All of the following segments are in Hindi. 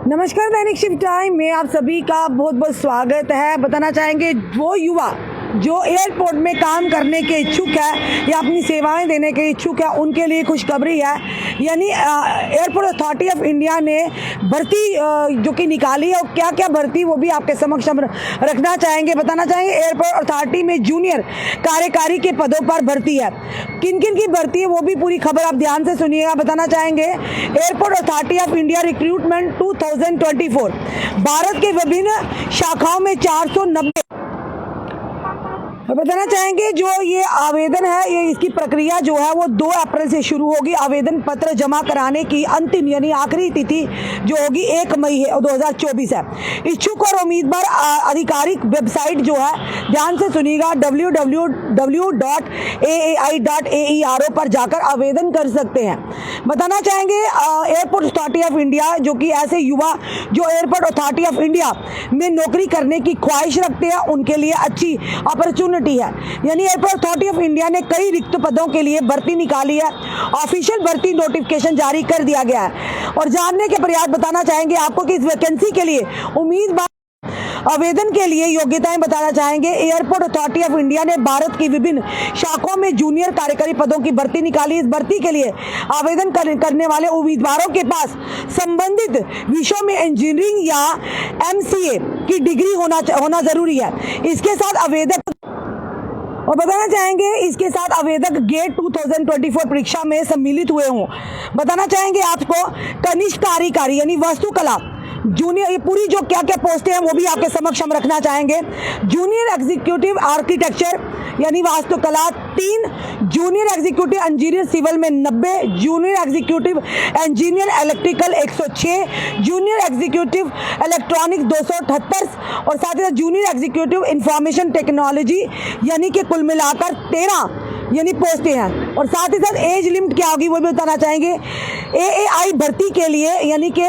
नमस्कार, दैनिक शिफ्ट टाइम में आप सभी का बहुत बहुत स्वागत है। बताना चाहेंगे वो युवा जो एयरपोर्ट में काम करने के इच्छुक है या अपनी सेवाएं देने के इच्छुक है, उनके लिए खुशखबरी है। यानी एयरपोर्ट अथॉरिटी ऑफ इंडिया ने भर्ती जो कि निकाली है, और क्या क्या भर्ती वो भी आपके समक्ष हम रखना चाहेंगे। बताना चाहेंगे एयरपोर्ट अथॉरिटी में जूनियर कार्यकारी के पदों पर भर्ती है। किन किन की भर्ती है वो भी पूरी खबर आप ध्यान से सुनिएगा। बताना चाहेंगे airport authority of India recruitment 2024 Bharat के विभिन्न शाखाओं में 490। बताना चाहेंगे जो ये आवेदन है, ये इसकी प्रक्रिया जो है वो 2 अप्रैल से शुरू होगी। आवेदन पत्र जमा कराने की अंतिम यानी आखिरी तिथि जो होगी 1 मई है 2024 है। इच्छुक और उम्मीदवार आधिकारिक वेबसाइट जो है ध्यान से सुनिएगा www.aai.aero पर जाकर आवेदन कर सकते हैं। बताना चाहेंगे एयरपोर्ट अथॉरिटी ऑफ इंडिया जो कि ऐसे युवा जो एयरपोर्ट अथॉरिटी ऑफ इंडिया में नौकरी करने की ख्वाहिश रखते हैं, उनके लिए अच्छी अपॉर्चुनिटी है। यानी एयरपोर्ट अथॉरिटी ऑफ इंडिया ने कई रिक्त पदों के लिए भर्ती निकाली है। ऑफिशियल भर्ती नोटिफिकेशन जारी कर दिया गया है और जानने के प्रयास बताना चाहेंगे आपको कि इस वैकेंसी के लिए उम्मीदवार आवेदन के लिए योग्यताएं बताना चाहेंगे। एयरपोर्ट अथॉरिटी ऑफ इंडिया ने भारत की विभिन्न शाखाओं में जूनियर कार्यकारी पदों की भर्ती निकाली। इस भर्ती के लिए आवेदन करने वाले उम्मीदवारों के पास संबंधित विषयों में इंजीनियरिंग या MCA की डिग्री होना जरूरी है। इसके साथ आवेदक और बताना चाहेंगे इसके साथ आवेदक गेट 2024 परीक्षा में सम्मिलित हुए हों। बताना चाहेंगे आपको कनिष्ठ कार्यकारी यानी वास्तुकला जूनियर, ये पूरी जो क्या क्या पोस्टें हैं वो भी आपके समक्ष हम रखना चाहेंगे। जूनियर एग्जीक्यूटिव आर्किटेक्चर यानी वास्तुकला 3, जूनियर एग्जीक्यूटिव इंजीनियर सिविल में 90, junior executive engineer electrical 106, junior executive electronics 278 और साथ ही साथ जूनियर एग्जीक्यूटिव इंफॉर्मेशन टेक्नोलॉजी यानी कि कुल मिलाकर 13 यानी पोस्टें हैं। और साथ ही साथ एज लिमिट क्या होगी वो भी बताना चाहेंगे। AAI भर्ती के लिए यानी कि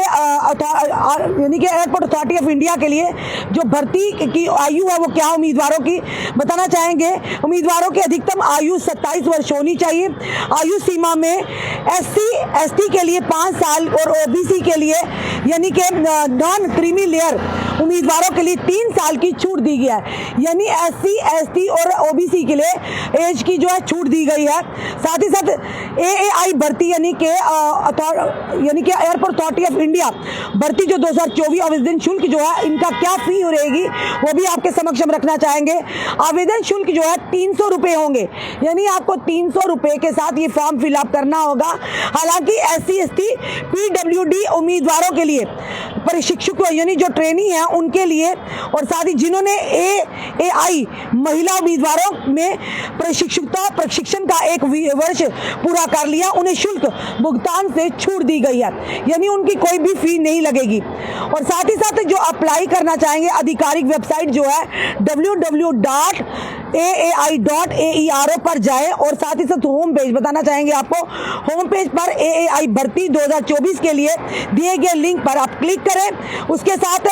एयरपोर्ट अथॉरिटी ऑफ इंडिया के लिए जो भर्ती की आयु है वो क्या उम्मीदवारों की बताना चाहेंगे। उम्मीदवारों की अधिकतम आयु 27 वर्ष होनी चाहिए। आयु सीमा में SC ST के लिए 5 साल और OBC के लिए यानी कि नॉन क्रीमी लेयर उम्मीदवारों के लिए 3 साल की छूट दी गई है। यानी SC ST और OBC के लिए एज की जो है छूट दी गई है। साथ ही साथ AAI भर्ती यानी कि एयरपोर्ट अथॉरिटी ऑफ इंडिया भर्ती जो 2024 आवेदन शुल्क जो है इनका क्या फी रहेगी वो भी आपके समक्ष हम रखना चाहेंगे। आवेदन शुल्क जो है 300 रुपए होंगे। यानी आपको 300 रुपए के साथ ये फॉर्म फिलअप करना होगा। हालांकि SC ST PWD उम्मीदवारों के लिए प्रशिक्षक यानी जो ट्रेनी है उनके लिए और साथ ही जिन्होंने AAI महिला उम्मीदवारों में प्रशिक्षण का 1 वर्ष पूरा कर लिया, उन्हें शुल्क भुगतान से छूट दी गई है। यानी उनकी कोई भी फी नहीं लगेगी। और साथ ही साथ जो अप्लाई करना चाहेंगे आधिकारिक वेबसाइट जो है www.aai.aero पर जाए और साथ ही साथ होम पेज बताना चाहेंगे आपको। होम पेज पर AAI भर्ती 2024 के लिए दिए गए लिंक पर आप क्लिक करें। उसके साथ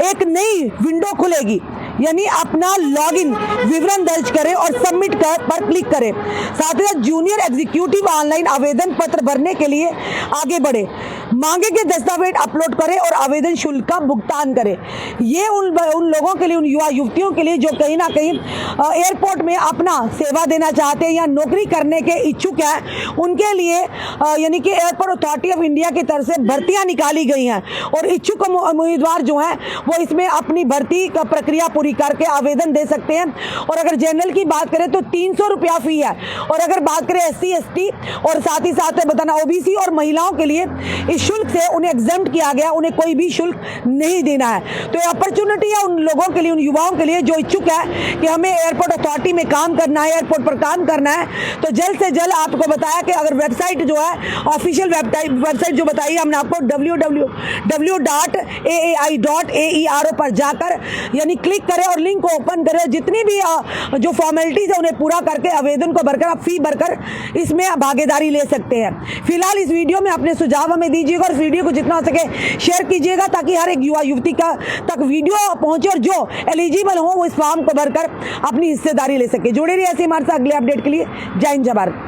एक नई विंडो खुलेगी यानी अपना लॉगिन विवरण दर्ज करें और सबमिट पर क्लिक करें। साथ ही साथ जूनियर एग्जीक्यूटिव ऑनलाइन आवेदन पत्र भरने के लिए आगे बढ़े, मांगे गए दस्तावेज अपलोड करें और आवेदन शुल्क का भुगतान करें। ये उन लोगों के लिए, उन युवा युवतियों के लिए जो कहीं ना कहीं एयरपोर्ट में अपना सेवा देना चाहते हैं या नौकरी करने के इच्छुक हैं, उनके लिए यानी कि एयरपोर्ट अथॉरिटी ऑफ इंडिया की तरफ से भर्तियां निकाली गई हैं और इच्छुक उम्मीदवार जो हैं वो इसमें अपनी भर्ती का प्रक्रिया पूरी करके आवेदन दे सकते हैं। और अगर जनरल की बात करें तो 300 रुपया फी है। और अगर बात करें SC ST और साथ ही साथ बताना OBC और महिलाओं के लिए इस शुल्क से उन्हें एग्जेम्प्ट किया गया, उन्हें कोई भी शुल्क नहीं देना है। तो ये अपॉर्चुनिटी है उन लोगों के लिए, उन युवाओं के लिए जो इच्छुक है कि हमें एयरपोर्ट अथॉरिटी में काम करना है, एयरपोर्ट पर काम करना है। तो जल्द से जल्द आपको बताया कि अगर वेबसाइट जो है ऑफिशियल वेबसाइट जो बताई हमने आपको www.aai.aero पर जाकर यानी क्लिक करें और लिंक को ओपन करें। जितनी भी जो फॉर्मेलिटीज है उन्हें पूरा करके आवेदन को भरकर आप फी भरकर इसमें भागीदारी ले सकते हैं। फिलहाल इस वीडियो में अपने सुझाव हमें दीजिएगा और वीडियो को जितना हो सके शेयर कीजिएगा ताकि हर एक युवा युवती तक वीडियो पहुंचे और जो एलिजिबल हो वो इस फॉर्म को भरकर अपनी हिस्सेदारी ले सके। जुड़े रहिए ऐसे हमारे साथ अगले अपडेट के लिए। जय हिंद जय भारत।